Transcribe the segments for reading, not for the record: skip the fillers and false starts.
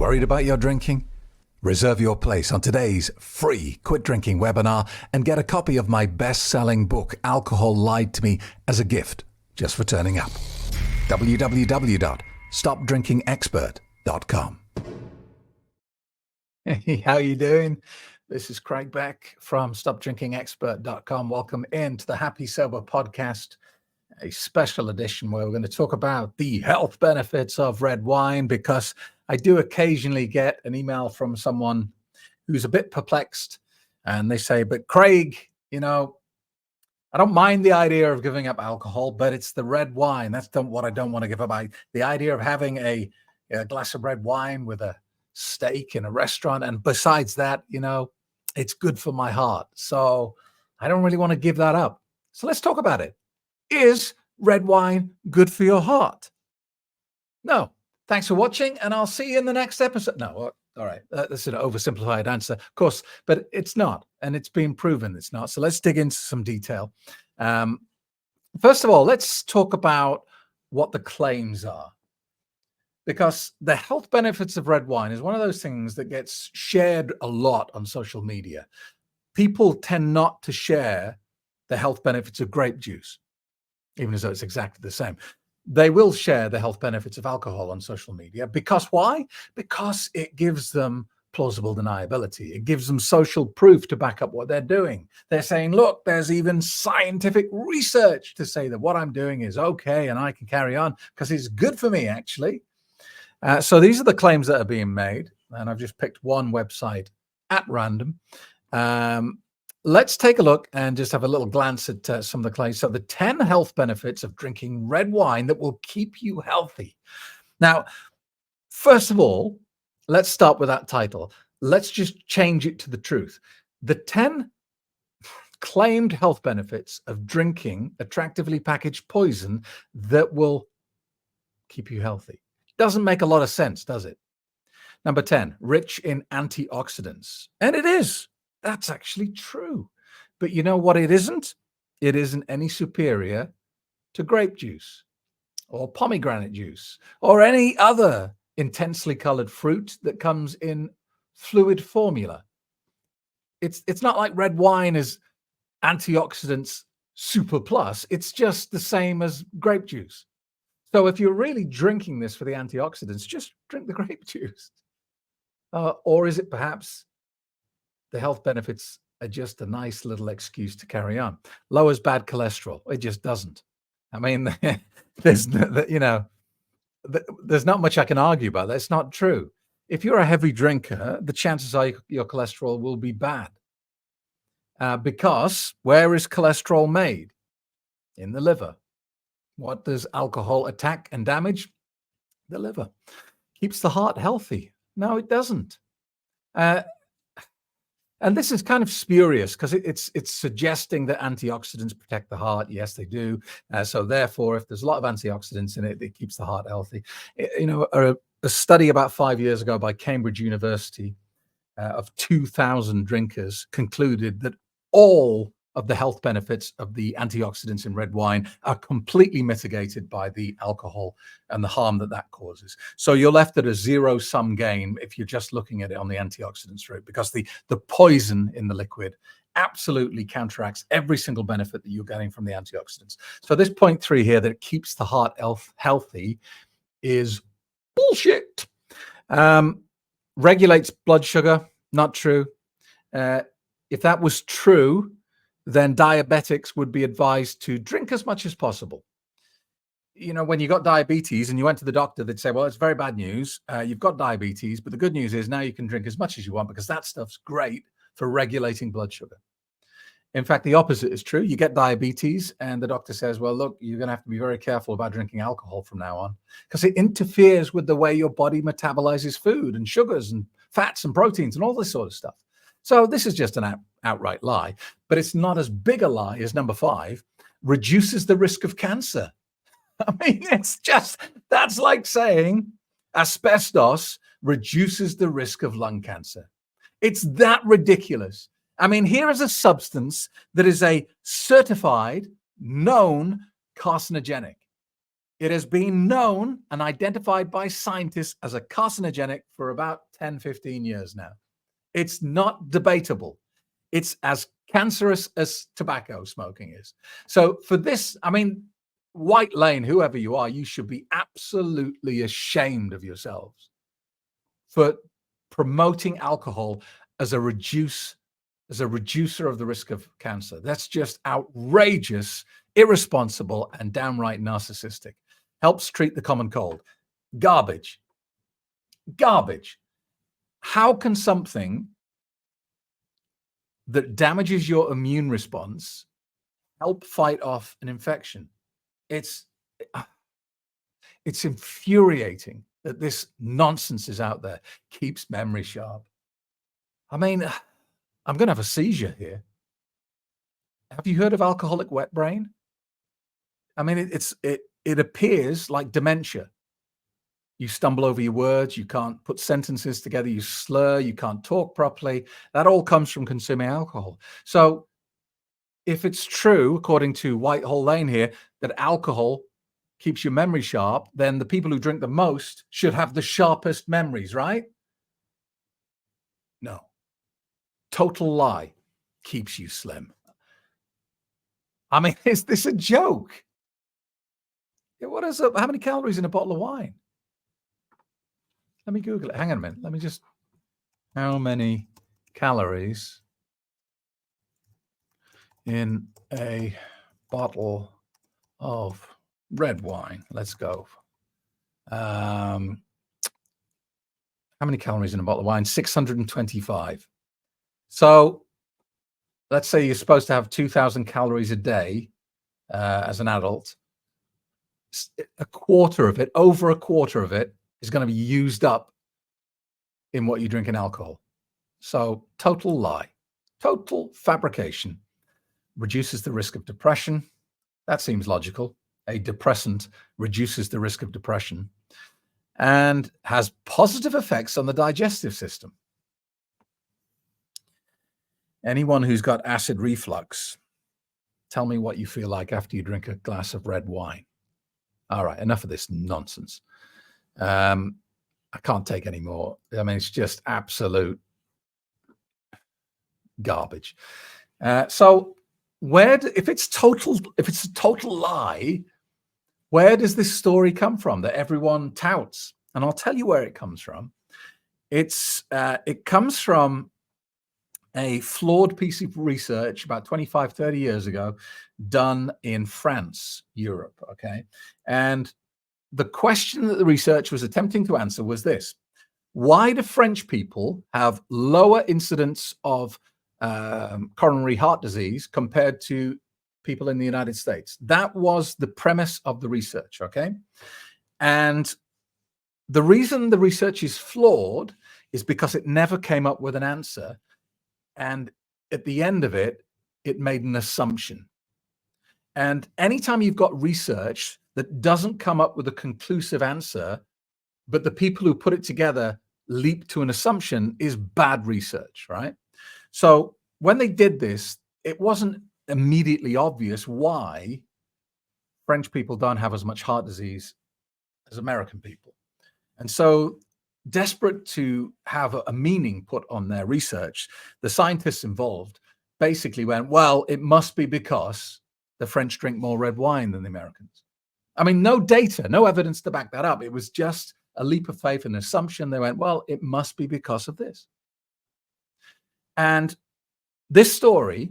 Worried about your drinking? Reserve your place on today's free Quit Drinking webinar and get a copy of my best-selling book, Alcohol Lied to Me, as a gift just for turning up. www.stopdrinkingexpert.com. Hey, how you doing? This is Craig Beck from stopdrinkingexpert.com. Welcome into the Happy Sober podcast, a special edition where we're going to talk about the health benefits of red wine, because I do occasionally get an email from someone who's a bit perplexed and they say, but Craig, I don't mind the idea of giving up alcohol, but it's the red wine. That's what I don't want to give up. The idea of having a glass of red wine with a steak in a restaurant, and besides that, it's good for my heart. So I don't really want to give that up. So let's talk about it. Is red wine good for your heart? No. Thanks for watching, and I'll see you in the next episode. No, all right. That's an oversimplified answer, of course, but it's not, and it's been proven it's not. So let's dig into some detail. First of all, let's talk about what the claims are, because the health benefits of red wine is one of those things that gets shared a lot on social media. People tend not to share the health benefits of grape juice, even as though it's exactly the same. They will share the health benefits of alcohol on social media. Because why? Because it gives them plausible deniability. It gives them social proof to back up what they're doing. They're saying, look, there's even scientific research to say that what I'm doing is okay and I can carry on because it's good for me, actually. So these are the claims that are being made. And I've just picked one website at random. Let's take a look and just have a little glance at some of the claims. So the 10 health benefits of drinking red wine that will keep you healthy. Now, first of all, let's start with that title. Let's just change it to the truth. The 10 claimed health benefits of drinking attractively packaged poison that will keep you healthy. Doesn't make a lot of sense, does it? Number 10, rich in antioxidants. And it is. That's actually true. But you know what it isn't? It isn't any superior to grape juice or pomegranate juice or any other intensely colored fruit that comes in fluid formula. It's not like red wine is antioxidants super plus. It's just the same as grape juice. So if you're really drinking this for the antioxidants, just drink the grape juice. Or is it perhaps the health benefits are just a nice little excuse to carry on? Lowers bad cholesterol. It just doesn't. I mean, there's not much I can argue about that. It's not true. If you're a heavy drinker, the chances are your cholesterol will be bad. Because where is cholesterol made? In the liver. What does alcohol attack and damage? The liver. Keeps the heart healthy. No, it doesn't. And this is kind of spurious because it's suggesting that antioxidants protect the heart. Yes, they do. So therefore, if there's a lot of antioxidants in it, it keeps the heart healthy. A study about 5 years ago by Cambridge University of 2,000 drinkers concluded that all of the health benefits of the antioxidants in red wine are completely mitigated by the alcohol and the harm that causes. So you're left at a zero-sum game if you're just looking at it on the antioxidants route, because the poison in the liquid absolutely counteracts every single benefit that you're getting from the antioxidants. So this point 3 here, that it keeps the heart healthy, is bullshit. Regulates blood sugar, not true. If that was true, then diabetics would be advised to drink as much as possible. When you got diabetes and you went to the doctor, they'd say, well, it's very bad news. You've got diabetes, but the good news is now you can drink as much as you want because that stuff's great for regulating blood sugar. In fact, the opposite is true. You get diabetes and the doctor says, well, look, you're going to have to be very careful about drinking alcohol from now on because it interferes with the way your body metabolizes food and sugars and fats and proteins and all this sort of stuff. So this is just an outright lie, but it's not as big a lie as number 5, reduces the risk of cancer. I mean, that's like saying asbestos reduces the risk of lung cancer. It's that ridiculous. I mean, here is a substance that is a certified, known carcinogenic. It has been known and identified by scientists as a carcinogenic for about 10, 15 years now. It's not debatable. It's as cancerous as tobacco smoking is. So for this, I mean, White Lane, whoever you are, you should be absolutely ashamed of yourselves for promoting alcohol as a reducer of the risk of cancer. That's just outrageous, irresponsible, and downright narcissistic. Helps treat the common cold. Garbage. Garbage. How can something that damages your immune response help fight off an infection? It's infuriating that this nonsense is out there. Keeps memory sharp. I mean, I'm going to have a seizure here. Have you heard of alcoholic wet brain? I mean, it appears like dementia. You stumble over your words, you can't put sentences together, you slur, you can't talk properly. That all comes from consuming alcohol. So if it's true, according to Whitehall Lane here, that alcohol keeps your memory sharp, then the people who drink the most should have the sharpest memories, right? No. Total lie. Keeps you slim. I mean, is this a joke? What is it? How many calories in a bottle of wine? Let me Google it. Hang on a minute. Let me just, how many calories in a bottle of red wine? Let's go. How many calories in a bottle of wine? 625. So let's say you're supposed to have 2,000 calories a day as an adult. A quarter of it, over a quarter of it, is going to be used up in what you drink in alcohol. So total lie, total fabrication. Reduces the risk of depression. That seems logical. A depressant reduces the risk of depression and has positive effects on the digestive system. Anyone who's got acid reflux, tell me what you feel like after you drink a glass of red wine. All right, enough of this nonsense. I can't take any more. I mean, it's just absolute garbage. So if it's a total lie, where does this story come from that everyone touts? And I'll tell you where it comes from. It comes from a flawed piece of research about 25, 30 years ago, done in France, Europe, okay? And the question that the research was attempting to answer was this: why do French people have lower incidence of coronary heart disease compared to people in the United States? That was the premise of the research, okay? And the reason the research is flawed is because it never came up with an answer. And at the end of it, it made an assumption. And anytime you've got research that doesn't come up with a conclusive answer, but the people who put it together leap to an assumption, is bad research, right? So when they did this, it wasn't immediately obvious why French people don't have as much heart disease as American people. And so, desperate to have a meaning put on their research, the scientists involved basically went, well, it must be because the French drink more red wine than the Americans. I mean, no data, no evidence to back that up. It was just a leap of faith, an assumption. They went, well, it must be because of this. And this story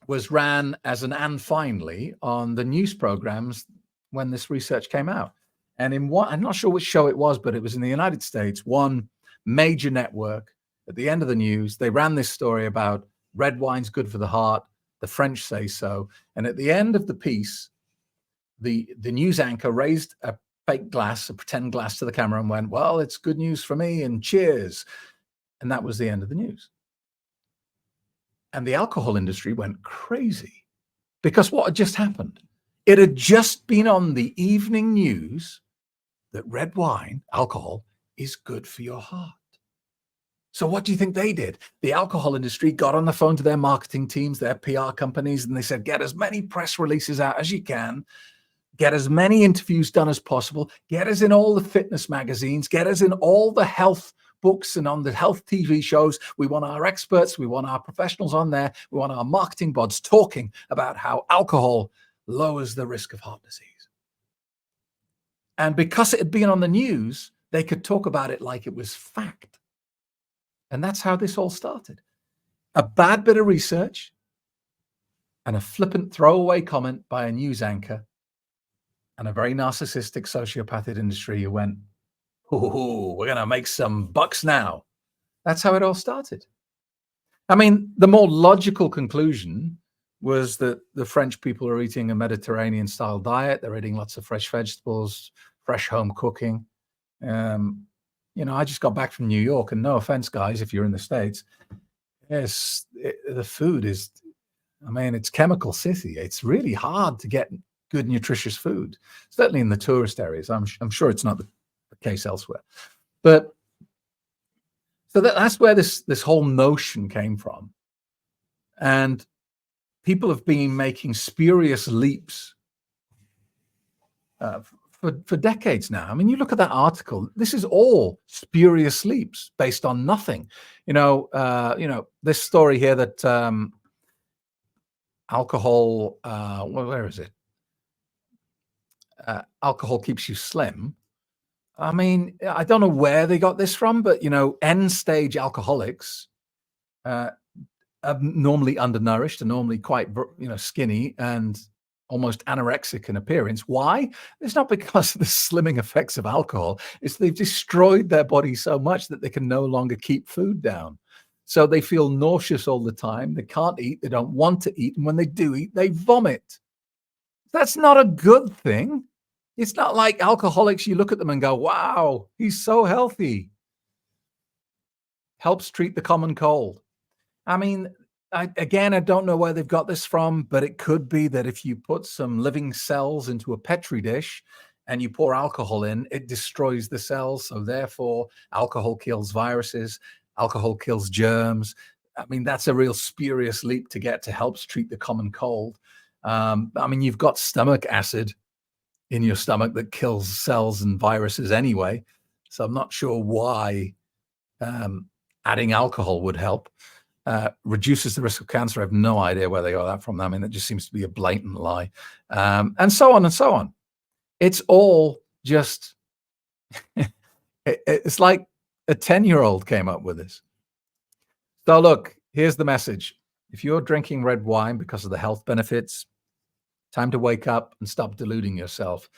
was ran as an and finally on the news programs when this research came out. And in one, I'm not sure which show it was, but it was in the United States, one major network. At the end of the news, they ran this story about red wine's good for the heart. The French say so. And at the end of the piece, the news anchor raised a fake glass, a pretend glass to the camera and went, well, it's good news for me and cheers. And that was the end of the news. And the alcohol industry went crazy because what had just happened? It had just been on the evening news that red wine, alcohol, is good for your heart. So what do you think they did? The alcohol industry got on the phone to their marketing teams, their PR companies, and they said, get as many press releases out as you can. get as many interviews done as possible, get us in all the fitness magazines, get us in all the health books and on the health TV shows. We want our experts, we want our professionals on there, we want our marketing bods talking about how alcohol lowers the risk of heart disease. And because it had been on the news, they could talk about it like it was fact. And that's how this all started. A bad bit of research and a flippant throwaway comment by a news anchor and a very narcissistic sociopathic industry who went, "Oh, we're going to make some bucks now." That's how it all started. I mean, the more logical conclusion was that the French people are eating a Mediterranean-style diet. They're eating lots of fresh vegetables, fresh home cooking. I just got back from New York, and no offense, guys, if you're in the States, the food is, it's chemical city. It's really hard to get good, nutritious food, certainly in the tourist areas. I'm sure it's not the case elsewhere. But so that's where this whole notion came from. And people have been making spurious leaps for decades now. I mean, you look at that article, this is all spurious leaps based on nothing. This story here that alcohol, where is it? Alcohol keeps you slim. I mean, I don't know where they got this from, but, end-stage alcoholics are normally undernourished and normally quite, skinny and almost anorexic in appearance. Why? It's not because of the slimming effects of alcohol. It's they've destroyed their body so much that they can no longer keep food down. So they feel nauseous all the time. They can't eat. They don't want to eat. And when they do eat, they vomit. That's not a good thing. It's not like alcoholics, you look at them and go, wow, he's so healthy. Helps treat the common cold. I mean, I don't know where they've got this from, but it could be that if you put some living cells into a Petri dish and you pour alcohol in, it destroys the cells. So therefore, alcohol kills viruses, alcohol kills germs. I mean, that's a real spurious leap to get to helps treat the common cold. You've got stomach acid in your stomach that kills cells and viruses anyway. So I'm not sure why adding alcohol would help. Reduces the risk of cancer. I have no idea where they got that from. I mean, it just seems to be a blatant lie. And so on and so on. It's all just, it's like a 10-year-old came up with this. So look, here's the message. If you're drinking red wine because of the health benefits, time to wake up and stop deluding yourself.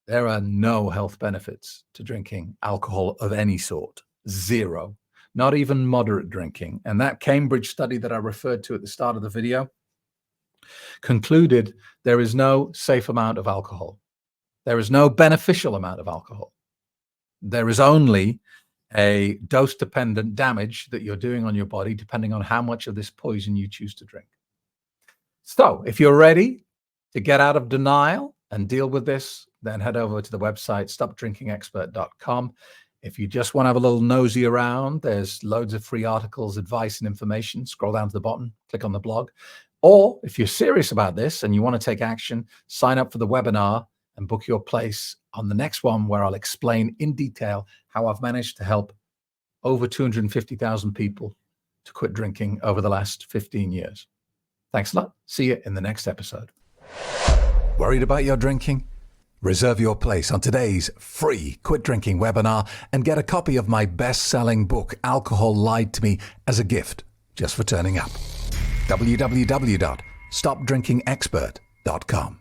There are no health benefits to drinking alcohol of any sort. Zero. Not even moderate drinking. And that Cambridge study that I referred to at the start of the video concluded there is no safe amount of alcohol. There is no beneficial amount of alcohol. There is only a dose-dependent damage that you're doing on your body depending on how much of this poison you choose to drink. So if you're ready to get out of denial and deal with this, then head over to the website, stopdrinkingexpert.com. If you just want to have a little nosy around, there's loads of free articles, advice, and information. Scroll down to the bottom, click on the blog. Or if you're serious about this and you want to take action, sign up for the webinar and book your place on the next one where I'll explain in detail how I've managed to help over 250,000 people to quit drinking over the last 15 years. Thanks a lot. See you in the next episode. Worried about your drinking? Reserve your place on today's free Quit Drinking webinar and get a copy of my best-selling book, Alcohol Lied to Me, as a gift just for turning up. www.stopdrinkingexpert.com